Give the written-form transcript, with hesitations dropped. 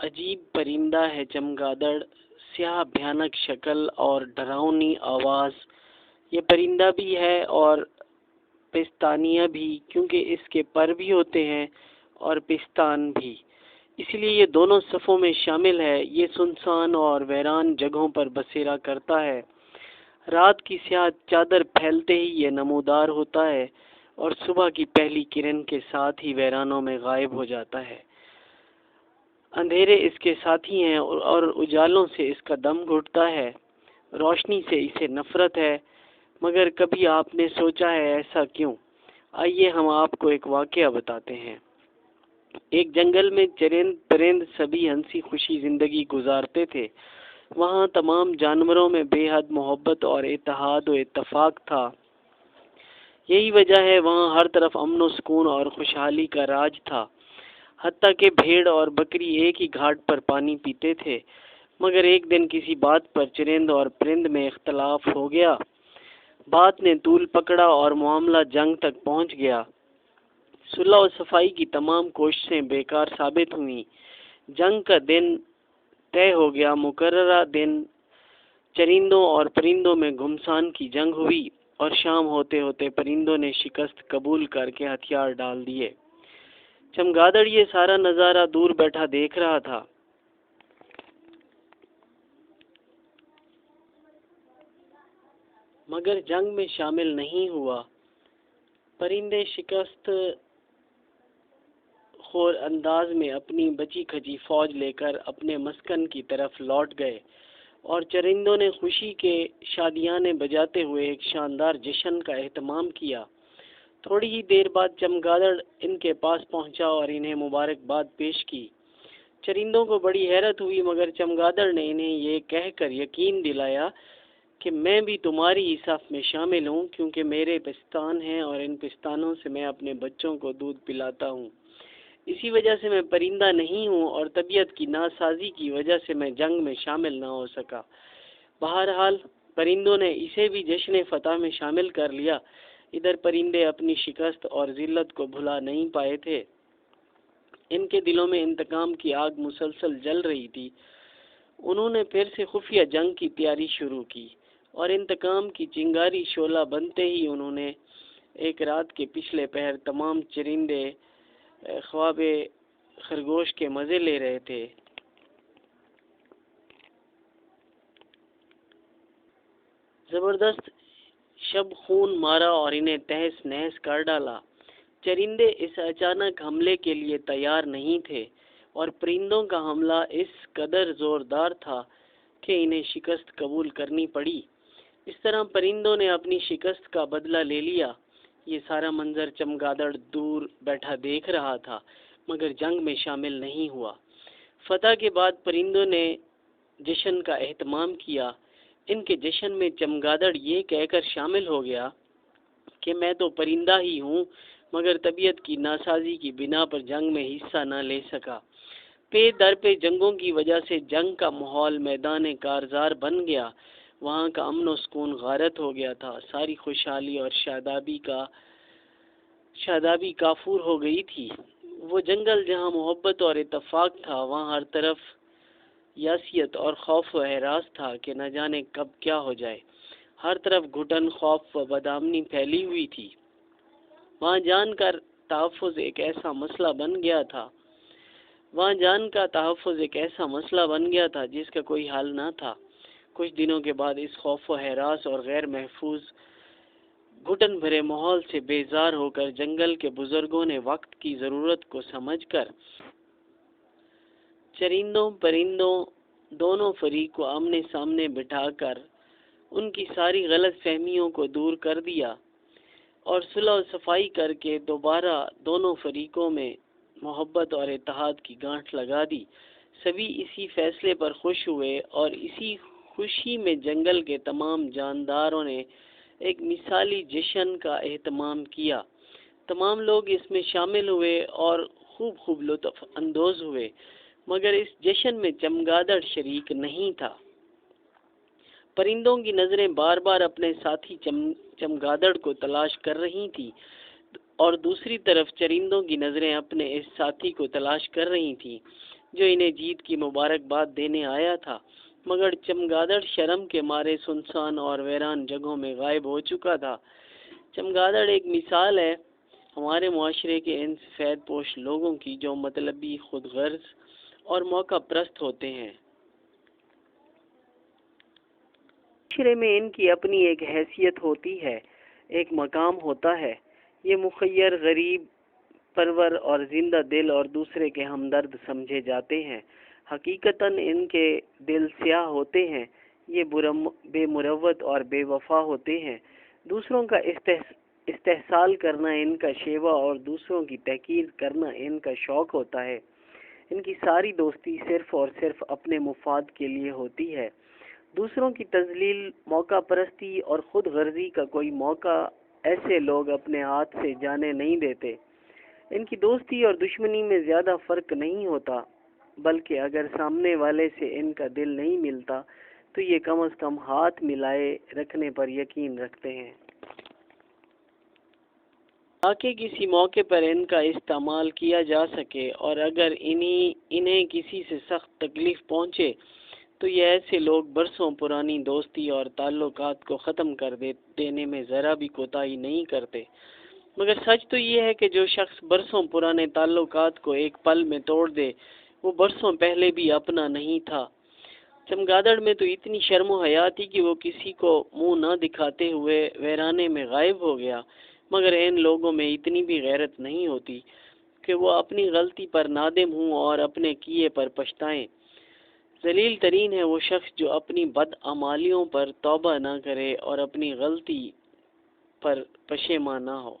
عجیب پرندہ ہے چمگادڑ، سیاہ بھیانک شکل اور ڈراؤنی آواز۔ یہ پرندہ بھی ہے اور پستانیہ بھی، کیونکہ اس کے پر بھی ہوتے ہیں اور پستان بھی، اس لیے یہ دونوں صفوں میں شامل ہے۔ یہ سنسان اور ویران جگہوں پر بسیرا کرتا ہے۔ رات کی سیاہ چادر پھیلتے ہی یہ نمودار ہوتا ہے اور صبح کی پہلی کرن کے ساتھ ہی ویرانوں میں غائب ہو جاتا ہے۔ اندھیرے اس کے ساتھی ہیں اور اجالوں سے اس کا دم گھٹتا ہے۔ روشنی سے اسے نفرت ہے، مگر کبھی آپ نے سوچا ہے ایسا کیوں؟ آئیے ہم آپ کو ایک واقعہ بتاتے ہیں۔ ایک جنگل میں چرند پرند سبھی ہنسی خوشی زندگی گزارتے تھے۔ وہاں تمام جانوروں میں بے حد محبت اور اتحاد و اتفاق تھا۔ یہی وجہ ہے وہاں ہر طرف امن و سکون اور خوشحالی کا راج تھا۔ حتیٰ کہ بھیڑ اور بکری ایک ہی گھاٹ پر پانی پیتے تھے، مگر ایک دن کسی بات پر چرند اور پرند میں اختلاف ہو گیا۔ بات نے طول پکڑا اور معاملہ جنگ تک پہنچ گیا۔ صلح و صفائی کی تمام کوششیں بیکار ثابت ہوئیں۔ جنگ کا دن طے ہو گیا۔ مقررہ دن چرندوں اور پرندوں میں گھمسان کی جنگ ہوئی اور شام ہوتے ہوتے پرندوں نے شکست قبول کر کے ہتھیار ڈال دیے۔ چمگادڑ یہ سارا نظارہ دور بیٹھا دیکھ رہا تھا۔ مگر جنگ میں شامل نہیں ہوا۔ پرندے شکست خور انداز میں اپنی بچی کھچی فوج لے کر اپنے مسکن کی طرف لوٹ گئے اور چرندوں نے خوشی کے شادیانے بجاتے ہوئے ایک شاندار جشن کا اہتمام کیا۔ تھوڑی ہی دیر بعد چمگادڑ ان کے پاس پہنچا اور انہیں مبارکباد پیش کی۔ چرندوں کو بڑی حیرت ہوئی، مگر چمگادڑ نے انہیں یہ کہہ کر یقین دلایا کہ میں بھی تمہاری ہی صف میں شامل ہوں، کیونکہ میرے پستان ہیں اور ان پستانوں سے میں اپنے بچوں کو دودھ پلاتا ہوں۔ اسی وجہ سے میں پرندہ نہیں ہوں اور طبیعت کی ناسازی کی وجہ سے میں جنگ میں شامل نہ ہو سکا۔ بہرحال پرندوں نے اسے بھی جشن فتح میں شامل کر لیا۔ ادھر پرندے اپنی شکست اور ذلت کو بھلا نہیں پائے تھے۔ ان کے دلوں میں انتقام کی آگ مسلسل جل رہی تھی۔ انہوں نے پھر سے خفیہ جنگ کی تیاری شروع کی اور انتقام کی چنگاری شعلہ بنتے ہی انہوں نے ایک رات کے پچھلے پہر تمام چرندے خواب خرگوش کے مزے لے رہے تھے۔ زبردست شب خون مارا اور انہیں تہس نہس کر ڈالا۔ چرندے اس اچانک حملے کے لیے تیار نہیں تھے اور پرندوں کا حملہ اس قدر زوردار تھا کہ انہیں شکست قبول کرنی پڑی۔ اس طرح پرندوں نے اپنی شکست کا بدلہ لے لیا۔ یہ سارا منظر چمگادڑ دور بیٹھا دیکھ رہا تھا، مگر جنگ میں شامل نہیں ہوا۔ فتح کے بعد پرندوں نے جشن کا اہتمام کیا۔ ان کے جشن میں چمگادڑ یہ کہہ کر شامل ہو گیا کہ میں تو پرندہ ہی ہوں، مگر طبیعت کی ناسازی کی بنا پر جنگ میں حصہ نہ لے سکا۔ پے در پہ جنگوں کی وجہ سے جنگ کا ماحول میدان کارزار بن گیا۔ وہاں کا امن و سکون غارت ہو گیا تھا۔ ساری خوشحالی اور شادابی کافور ہو گئی تھی۔ وہ جنگل جہاں محبت اور اتفاق تھا، وہاں ہر طرف یاسیت اور خوف و ہراس تھا کہ نہ جانے کب کیا ہو جائے۔ ہر طرف گھٹن، خوف و بدامنی پھیلی ہوئی تھی۔ وہاں جان کا تحفظ ایک ایسا مسئلہ بن گیا تھا جس کا کوئی حل نہ تھا۔ کچھ دنوں کے بعد اس خوف و ہراس اور غیر محفوظ گھٹن بھرے ماحول سے بیزار ہو کر جنگل کے بزرگوں نے وقت کی ضرورت کو سمجھ کر چرندوں پرندوں دونوں فریق کو آمنے سامنے بٹھا کر ان کی ساری غلط فہمیوں کو دور کر دیا اور صلح و صفائی کر کے دوبارہ دونوں فریقوں میں محبت اور اتحاد کی گانٹھ لگا دی۔ سبھی اسی فیصلے پر خوش ہوئے اور اسی خوشی میں جنگل کے تمام جانداروں نے ایک مثالی جشن کا اہتمام کیا۔ تمام لوگ اس میں شامل ہوئے اور خوب لطف اندوز ہوئے، مگر اس جشن میں چمگادڑ شریک نہیں تھا۔ پرندوں کی نظریں بار بار اپنے ساتھی چمگادڑ کو تلاش کر رہی تھی اور دوسری طرف چرندوں کی نظریں اپنے اس ساتھی کو تلاش کر رہی تھیں۔ جو انہیں جیت کی مبارکباد دینے آیا تھا، مگر چمگادڑ شرم کے مارے سنسان اور ویران جگہوں میں غائب ہو چکا تھا۔ چمگادڑ ایک مثال ہے ہمارے معاشرے کے ان سفید پوش لوگوں کی جو مطلبی، خود غرض اور موقع پرست ہوتے ہیں۔ معاشرے میں ان کی اپنی ایک حیثیت ہوتی ہے، ایک مقام ہوتا ہے۔ یہ مخیر، غریب پرور اور زندہ دل اور دوسرے کے ہمدرد سمجھے جاتے ہیں۔ حقیقتاً ان کے دل سیاہ ہوتے ہیں، یہ بے مروت اور بے وفا ہوتے ہیں۔ دوسروں کا استحصال کرنا ان کا شیوا اور دوسروں کی تحقیر کرنا ان کا شوق ہوتا ہے۔ ان کی ساری دوستی صرف اور صرف اپنے مفاد کے لیے ہوتی ہے۔ دوسروں کی تذلیل، موقع پرستی اور خود غرضی کا کوئی موقع ایسے لوگ اپنے ہاتھ سے جانے نہیں دیتے۔ ان کی دوستی اور دشمنی میں زیادہ فرق نہیں ہوتا، بلکہ اگر سامنے والے سے ان کا دل نہیں ملتا تو یہ کم از کم ہاتھ ملائے رکھنے پر یقین رکھتے ہیں۔ تاکہ کسی موقع پر ان کا استعمال کیا جا سکے، اور اگر انہیں کسی سے سخت تکلیف پہنچے تو یہ ایسے لوگ برسوں پرانی دوستی اور تعلقات کو ختم کر دینے میں ذرا بھی کوتاہی نہیں کرتے۔ مگر سچ تو یہ ہے کہ جو شخص برسوں پرانے تعلقات کو ایک پل میں توڑ دے وہ برسوں پہلے بھی اپنا نہیں تھا۔ چمگادڑ میں تو اتنی شرم و حیا تھی کہ وہ کسی کو منہ نہ دکھاتے ہوئے ویرانے میں غائب ہو گیا، مگر ان لوگوں میں اتنی بھی غیرت نہیں ہوتی کہ وہ اپنی غلطی پر نادم ہوں اور اپنے کیے پر پچھتائیں۔ ذلیل ترین ہے وہ شخص جو اپنی بدعمالیوں پر توبہ نہ کرے اور اپنی غلطی پر پشیمان نہ ہو۔